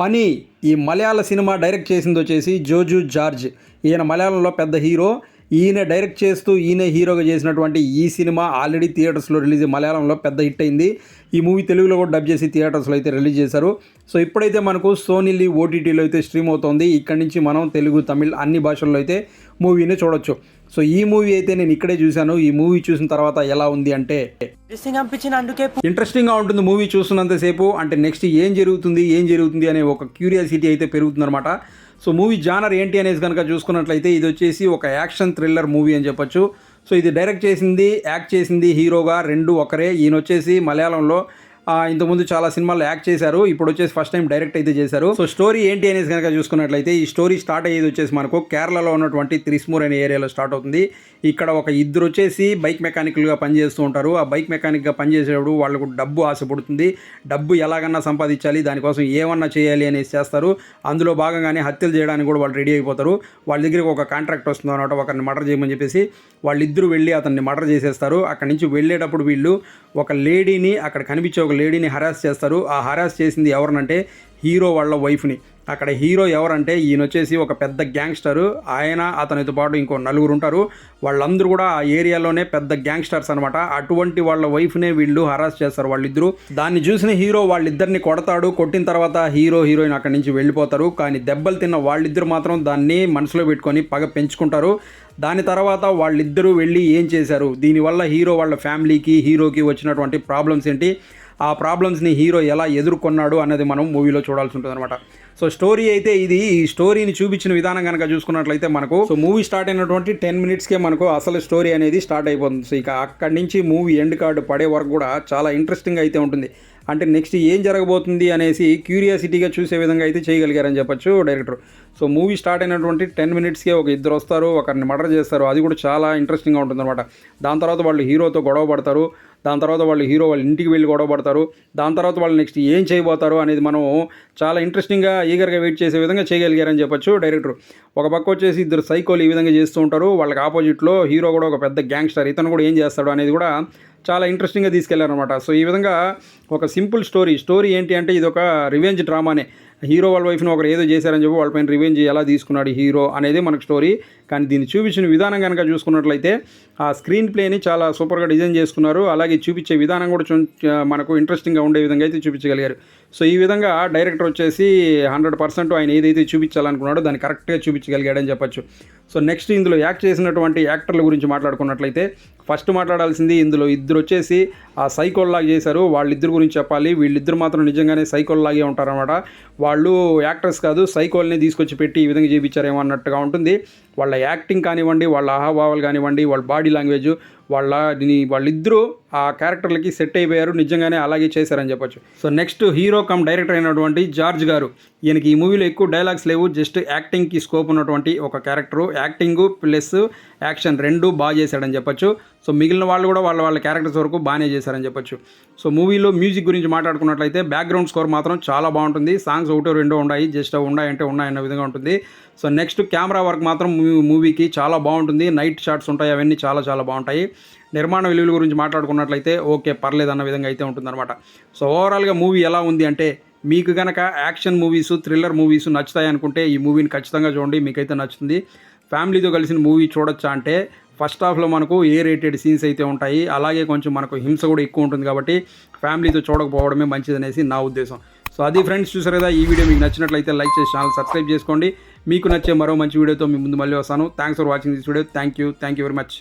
పని ఈ మలయాళ cinema direct చేసింది వచ్చేసి జోజు జార్జ్. ఈయన మలయాళంలో పెద్ద హీరో. ఈయన డైరెక్ట్ చేస్తూ ఈయన హీరోగా చేసినటువంటి ఈ సినిమా ఆల్రెడీ థియేటర్స్లో రిలీజ్ మలయాళంలో పెద్ద హిట్ అయింది. ఈ మూవీ తెలుగులో కూడా డబ్ చేసి థియేటర్స్లో అయితే రిలీజ్ చేశారు. సో ఇప్పుడైతే మనకు సోనీ లివ్ ఓటీటీలో అయితే స్ట్రీమ్ అవుతుంది. ఇక్కడి నుంచి మనం తెలుగు, తమిళ్ అన్ని భాషల్లో అయితే మూవీని చూడొచ్చు. సో ఈ మూవీ అయితే నేను ఇక్కడే చూశాను. ఈ మూవీ చూసిన తర్వాత ఎలా ఉంది అంటే ఇంట్రెస్టింగ్గా ఉంటుంది. మూవీ చూస్తున్నంతసేపు అంటే నెక్స్ట్ ఏం జరుగుతుంది అనే ఒక క్యూరియాసిటీ అయితే పెరుగుతుందన్నమాట. సో మూవీ జానర్ ఏంటి అనేసి కనుక చూసుకున్నట్లయితే ఇది వచ్చేసి ఒక యాక్షన్ థ్రిల్లర్ మూవీ అని చెప్పొచ్చు. సో ఇది డైరెక్ట్ చేసింది, యాక్ట్ చేసింది హీరోగా రెండు ఒకరే. ఈయన వచ్చేసి మలయాళంలో ఇంతకుముందు చాలా సినిమాల్లో యాక్ట్ చేశారు. ఇప్పుడు వచ్చేసి ఫస్ట్ టైం డైరెక్ట్ అయితే చేశారు. సో స్టోరీ ఏంటి అనేసి కనుక చూసుకున్నట్లయితే ఈ స్టోరీ స్టార్ట్ అయ్యేది వచ్చేసి మనకు కేరళలో ఉన్నటువంటి త్రిస్మూర్ అనే ఏరియాలో స్టార్ట్ అవుతుంది. ఇక్కడ ఒక ఇద్దరు వచ్చేసి బైక్ మెకానికల్గా పనిచేస్తూ ఉంటారు. ఆ బైక్ మెకానిక్గా పనిచేసేటప్పుడు వాళ్ళకు డబ్బు ఆశ పుడుతుంది. డబ్బు ఎలాగన్నా సంపాదించాలి, దానికోసం ఏమన్నా చేయాలి అనేసి చేస్తారు. అందులో భాగంగానే హత్యలు చేయడానికి కూడా వాళ్ళు రెడీ అయిపోతారు. వాళ్ళ దగ్గరికి ఒక కాంట్రాక్ట్ వస్తుంది అనమాట, ఒకరిని మర్డర్ చేయమని చెప్పేసి. వాళ్ళిద్దరూ వెళ్ళి అతన్ని మర్డర్ చేసేస్తారు. అక్కడి నుంచి వెళ్ళేటప్పుడు వీళ్ళు ఒక లేడీని, అక్కడ కనిపించే ఒక లేడీని హరాస్ చేస్తారు. ఆ హరాస్ చేసింది ఎవరినంటే హీరో వాళ్ళ వైఫ్ని. అక్కడ హీరో ఎవరంటే ఈయన వచ్చేసి ఒక పెద్ద గ్యాంగ్స్టరు. ఆయన అతనితో పాటు ఇంకో నలుగురు ఉంటారు. వాళ్ళందరూ కూడా ఆ ఏరియాలోనే పెద్ద గ్యాంగ్స్టర్స్ అనమాట. అటువంటి వాళ్ళ వైఫ్నే వీళ్ళు హరాస్ చేస్తారు వాళ్ళిద్దరూ. దాన్ని చూసిన హీరో వాళ్ళిద్దరిని కొడతాడు. కొట్టిన తర్వాత హీరోయిన్ అక్కడి నుంచి వెళ్ళిపోతారు. కానీ దెబ్బలు తిన్న వాళ్ళిద్దరు మాత్రం దాన్ని మనసులో పెట్టుకొని పగ పెంచుకుంటారు. దాని తర్వాత వాళ్ళిద్దరూ వెళ్ళి ఏం చేశారు, దీనివల్ల హీరో వాళ్ళ ఫ్యామిలీకి, హీరోకి వచ్చినటువంటి ప్రాబ్లమ్స్ ఏంటి, ఆ ప్రాబ్లమ్స్ని హీరో ఎలా ఎదుర్కొన్నాడు అన్నది మనం మూవీలో చూడాల్సి ఉంటుంది అనమాట. సో స్టోరీ అయితే ఇది. ఈ స్టోరీని చూపించిన విధానం కనుక చూసుకున్నట్లయితే మనకు సో మూవీ స్టార్ట్ అయినటువంటి 10 minutesకే మనకు అసలు స్టోరీ అనేది స్టార్ట్ అయిపోతుంది. సో ఇక అక్కడి నుంచి మూవీ ఎండ్ కార్డు పడే వరకు కూడా చాలా ఇంట్రెస్టింగ్ అయితే ఉంటుంది. అంటే నెక్స్ట్ ఏం జరగబోతుంది అనేసి క్యూరియాసిటీగా చూసే విధంగా అయితే చేయగలిగారని చెప్పొచ్చు డైరెక్టర్. సో మూవీ స్టార్ట్ అయినటువంటి 10 minutesకే ఒక ఇద్దరు వస్తారు, ఒకరిని మర్డర్ చేస్తారు. అది కూడా చాలా ఇంట్రెస్టింగ్గా ఉంటుంది అనమాట. దాని తర్వాత వాళ్ళు హీరోతో గొడవ పడతారు. దాని తర్వాత వాళ్ళు హీరో వాళ్ళ ఇంటికి వెళ్ళి గొడవ పడతారు. దాని తర్వాత వాళ్ళు నెక్స్ట్ ఏం చేయబోతారు అనేది మనం చాలా ఇంట్రెస్టింగ్గా ఈగర్గా వెయిట్ చేసే విధంగా చేయగలిగారని చెప్పొచ్చు డైరెక్టర్. ఒక పక్క వచ్చేసి ఇద్దరు సైకోలు ఈ విధంగా చేస్తూ ఉంటారు. వాళ్ళకి ఆపోజిట్లో హీరో కూడా ఒక పెద్ద గ్యాంగ్స్టర్. ఇతను కూడా ఏం చేస్తాడు అనేది కూడా చాలా ఇంట్రెస్టింగ్గా తీసుకెళ్లారనమాట. సో ఈ విధంగా ఒక సింపుల్ స్టోరీ ఏంటి అంటే ఇది ఒక రివెంజ్ డ్రామానే. హీరో వాళ్ళ వైఫ్ని ఒకరు ఏదో చేశారని చెప్పి వాళ్ళపైన రివెంజ్ ఎలా తీసుకున్నాడు హీరో అనేది మనకు స్టోరీ. కానీ దీన్ని చూపించిన విధానం కనుక చూసుకున్నట్లయితే ఆ స్క్రీన్ ప్లేని చాలా సూపర్గా డిజైన్ చేసుకున్నారు. అలాగే చూపించే విధానం కూడా మనకు ఇంట్రెస్టింగ్గా ఉండే విధంగా అయితే చూపించగలిగారు. సో ఈ విధంగా డైరెక్టర్ వచ్చేసి 100% ఆయన ఏదైతే చూపించాలనుకున్నాడో దాన్ని కరెక్ట్గా చూపించగలిగాడని చెప్పొచ్చు. సో నెక్స్ట్ ఇందులో యాక్ట్ చేసినటువంటి యాక్టర్ల గురించి మాట్లాడుకున్నట్లయితే ఫస్ట్ మాట్లాడాల్సింది, ఇందులో ఇద్దరు వచ్చేసి ఆ సైకోల్లాగా చేశారు. వాళ్ళిద్దరు గురించి చెప్పాలి. వీళ్ళిద్దరు మాత్రం నిజంగానే సైకోల్లాగే ఉంటారన్నమాట. వాళ్ళు యాక్టర్స్ కాదు, సైకోల్ని తీసుకొచ్చి పెట్టి ఈ విధంగా చేయించారేమో అన్నట్టుగా ఉంటుంది. వాళ్ళ యాక్టింగ్ కానివ్వండి, వాళ్ళ ఆహాభావాలు కానివ్వండి, వాళ్ళ బాడీ లాంగ్వేజ్, వాళ్ళిద్దరూ ఆ క్యారెక్టర్లకి సెట్ అయిపోయారు. నిజంగానే అలాగే చేశారని చెప్పొచ్చు. So next hero come director అయినటువంటి జార్జ్ గారు. ఈయనకి ఈ మూవీలో ఎక్కువ డైలాగ్స్ లేవు, జస్ట్ యాక్టింగ్కి స్కోప్ ఉన్నటువంటి ఒక క్యారెక్టరు. యాక్టింగ్ ప్లస్ యాక్షన్ రెండు బాగా చేశాడని చెప్పొచ్చు. సో మిగిలిన వాళ్ళు కూడా వాళ్ళ క్యారెక్టర్స్ వరకు బాగానే చేశారని చెప్పొచ్చు. సో మూవీలో మ్యూజిక్ గురించి మాట్లాడుకున్నట్లయితే బ్యాక్గ్రౌండ్ స్కోర్ మాత్రం చాలా బాగుంటుంది. సాంగ్స్ ఒకటో రెండో ఉన్నాయి, జస్ట్ ఉన్నాయంటే ఉన్నాయన్న విధంగా ఉంటుంది. సో నెక్స్ట్ కెమెరా వర్క్ మాత్రం మూవీకి చాలా బాగుంటుంది. నైట్ షాట్స్ ఉంటాయి, అవన్నీ చాలా బాగుంటాయి. నిర్మాణ విలువల గురించి మాట్లాడుకున్నట్లయితే ఓకే, పర్లేదు అన్న విధంగా అయితే ఉంటుందన్నమాట. సో ఓవరాల్గా మూవీ ఎలా ఉంది అంటే మీకు కనుక యాక్షన్ మూవీస్, థ్రిల్లర్ మూవీస్ నచ్చుతాయి అనుకుంటే ఈ మూవీని ఖచ్చితంగా చూడండి, మీకైతే నచ్చుతుంది. ఫ్యామిలీతో కలిసిన మూవీ చూడొచ్చా అంటే ఫస్ట్ హాఫ్లో మనకు రేటెడ్ సీన్స్ అయితే ఉంటాయి. అలాగే కొంచెం మనకు హింస కూడా ఎక్కువ ఉంటుంది. కాబట్టి ఫ్యామిలీతో చూడకపోవడమే మంచిదనేసి నా ఉద్దేశం. సో అది ఫ్రెండ్స్, చూసారు కదా. ఈ వీడియో మీకు నచ్చినట్లయితే లైక్ చేసి ఛానల్ సబ్స్క్రైబ్ చేసుకోండి. మీకు నచ్చే మరో మంచి వీడియోతో మీ ముందు మళ్ళీ వస్తాను. Thanks for watching this video. Thank you very much.